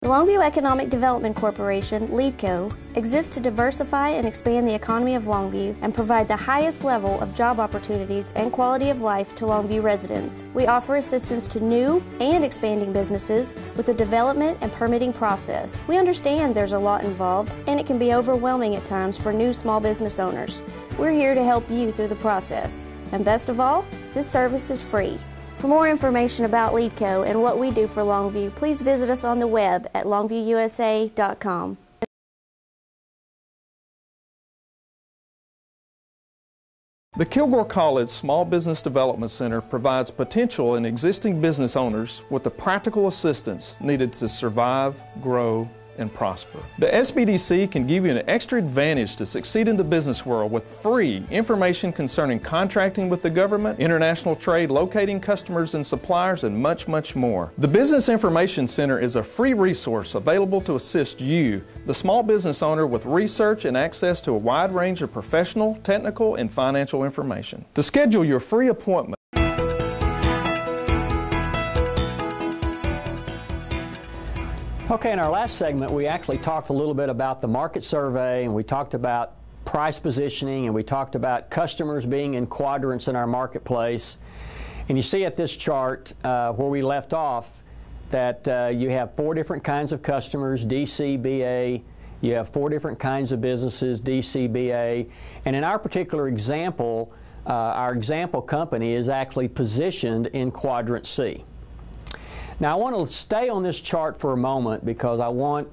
The Longview Economic Development Corporation, LEEDCO, exists to diversify and expand the economy of Longview and provide the highest level of job opportunities and quality of life to Longview residents. We offer assistance to new and expanding businesses with the development and permitting process. We understand there's a lot involved and it can be overwhelming at times for new small business owners. We're here to help you through the process. And best of all, this service is free. For more information about LEEDCO and what we do for Longview, please visit us on the web at longviewusa.com. The Kilgore College Small Business Development Center provides potential and existing business owners with the practical assistance needed to survive, grow, and prosper. The SBDC can give you an extra advantage to succeed in the business world with free information concerning contracting with the government, international trade, locating customers and suppliers, and much, much more. The Business Information Center is a free resource available to assist you, the small business owner, with research and access to a wide range of professional, technical, and financial information. To schedule your free appointment, Okay, in our last segment, we actually talked a little bit about the market survey, and we talked about price positioning, and we talked about customers being in quadrants in our marketplace. And you see at this chart where we left off that you have 4 different kinds of customers, DC, BA. You have 4 different kinds of businesses, DC, BA. And in our particular example, our example company is actually positioned in quadrant C. Now, I want to stay on this chart for a moment because I want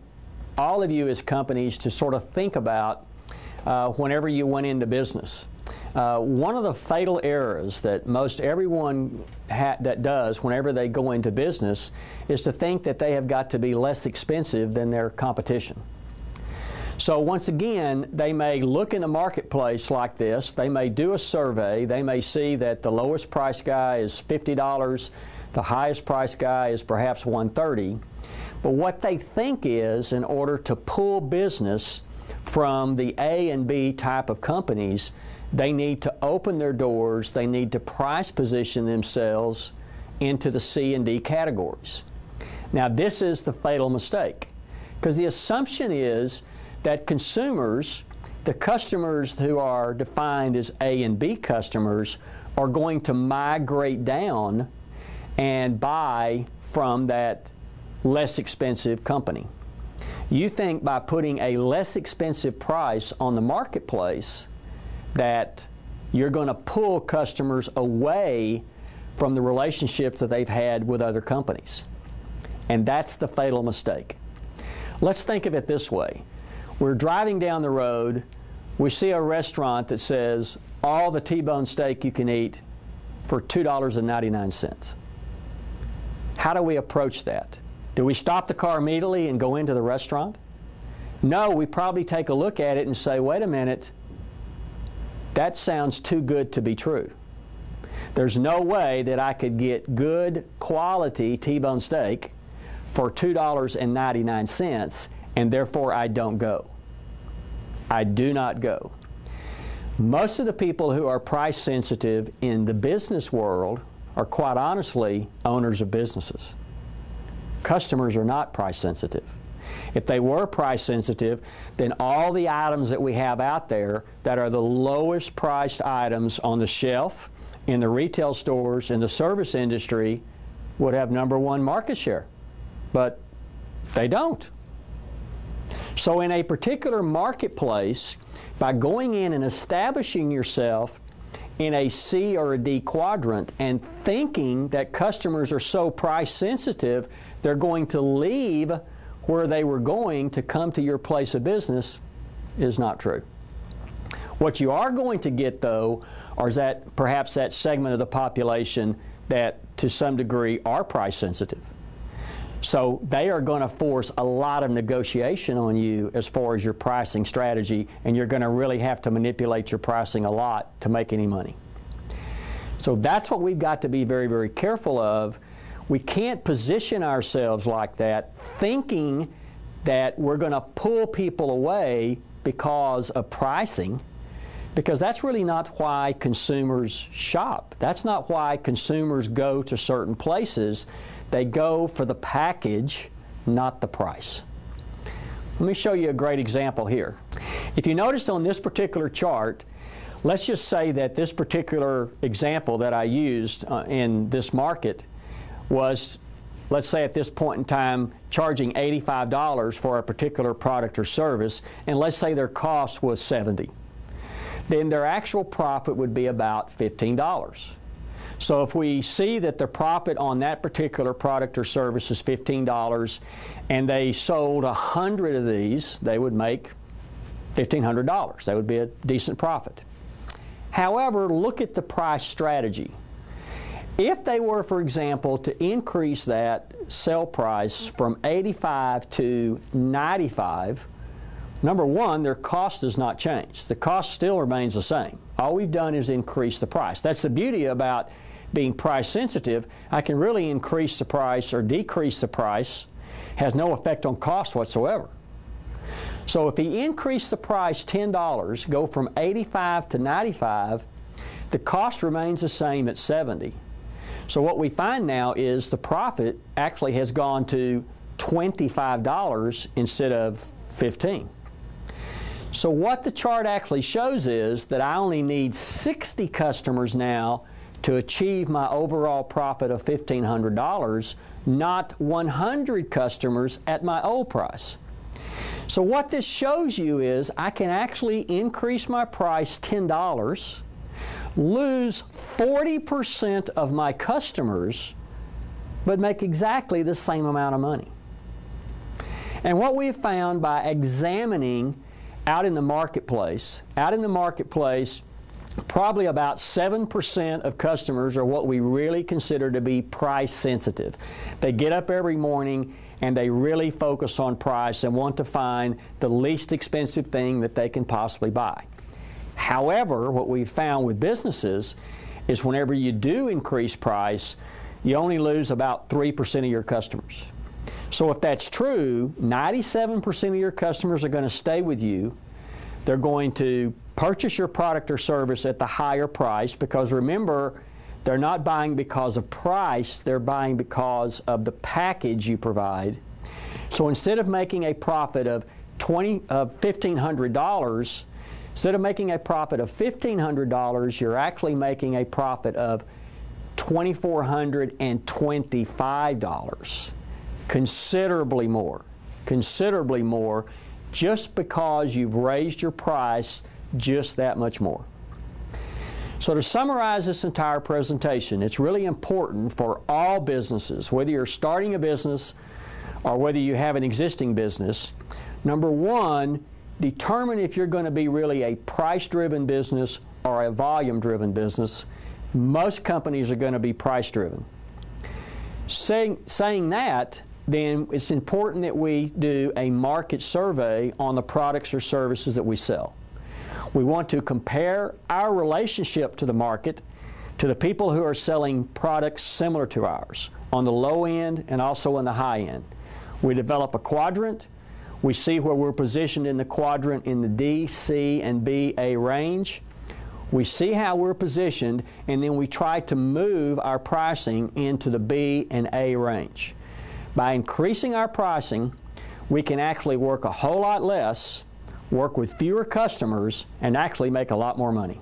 all of you as companies to sort of think about whenever you went into business. One of the fatal errors that most everyone that does whenever they go into business is to think that they have got to be less expensive than their competition. So once again, they may look in the marketplace like this. They may do a survey. They may see that the lowest price guy is $50. The highest price guy is perhaps $130. But what they think is, in order to pull business from the A and B type of companies, they need to open their doors, they need to price position themselves into the C and D categories. Now, this is the fatal mistake, because the assumption is that consumers, the customers who are defined as A and B customers, are going to migrate down and buy from that less expensive company. You think by putting a less expensive price on the marketplace that you're going to pull customers away from the relationships that they've had with other companies. And that's the fatal mistake. Let's think of it this way. We're driving down the road, we see a restaurant that says all the T-bone steak you can eat for $2.99. How do we approach that? Do we stop the car immediately and go into the restaurant? No, we probably take a look at it and say, wait a minute, that sounds too good to be true. There's no way that I could get good quality T-bone steak for $2.99, and therefore I don't go. I do not go. Most of the people who are price sensitive in the business world are, quite honestly, owners of businesses. Customers are not price sensitive. If they were price sensitive, then all the items that we have out there that are the lowest priced items on the shelf, in the retail stores, in the service industry, would have #1 market share. But they don't. So in a particular marketplace, by going in and establishing yourself in a C or a D quadrant and thinking that customers are so price sensitive they're going to leave where they were going to come to your place of business is not true. What you are going to get, though, is that perhaps that segment of the population that to some degree are price sensitive. So they are going to force a lot of negotiation on you as far as your pricing strategy, and you're going to really have to manipulate your pricing a lot to make any money. So that's what we've got to be very, very careful of. We can't position ourselves like that, thinking that we're going to pull people away because of pricing, because that's really not why consumers shop. That's not why consumers go to certain places. They go for the package not the price. Let me show you a great example here. If you noticed on this particular chart, let's just say that this particular example that I used in this market was, let's say at this point in time, charging $85 for a particular product or service, and let's say their cost was $70. Then their actual profit would be about $15. So if we see that the profit on that particular product or service is $15 and they sold 100 of these, they would make $1,500. That would be a decent profit. However, look at the price strategy. If they were, for example, to increase that sale price from $85 to $95, number one, their cost does not change. The cost still remains the same. All we've done is increase the price. That's the beauty about being price sensitive. I can really increase the price or decrease the price. Has no effect on cost whatsoever. So if he increased the price $10, go from $85 to $95, the cost remains the same at $70. So what we find now is the profit actually has gone to $25 instead of $15. So what the chart actually shows is that I only need 60 customers now to achieve my overall profit of $1,500, not 100 customers at my old price. So what this shows you is I can actually increase my price $10, lose 40% of my customers, but make exactly the same amount of money. And what we have found by examining out in the marketplace, probably about 7% of customers are what we really consider to be price sensitive. They get up every morning and they really focus on price and want to find the least expensive thing that they can possibly buy. However, what we've found with businesses is whenever you do increase price, you only lose about 3% of your customers. So if that's true, 97% of your customers are going to stay with you. They're going to purchase your product or service at the higher price because remember, they're not buying because of price, they're buying because of the package you provide. So instead of making a profit of $1,500, instead of making a profit of $1,500, you're actually making a profit of $2,425. Considerably more, just because you've raised your price just that much more. So to summarize this entire presentation, it's really important for all businesses, whether you're starting a business or whether you have an existing business, number one, determine if you're going to be really a price-driven business or a volume-driven business. Most companies are going to be price-driven. Saying that, then it's important that we do a market survey on the products or services that we sell. We want to compare our relationship to the market to the people who are selling products similar to ours on the low end and also on the high end. We develop a quadrant. We see where we're positioned in the quadrant in the D, C, and B, A range. We see how we're positioned, and then we try to move our pricing into the B and A range. By increasing our pricing, we can actually work a whole lot less, work with fewer customers, and actually make a lot more money.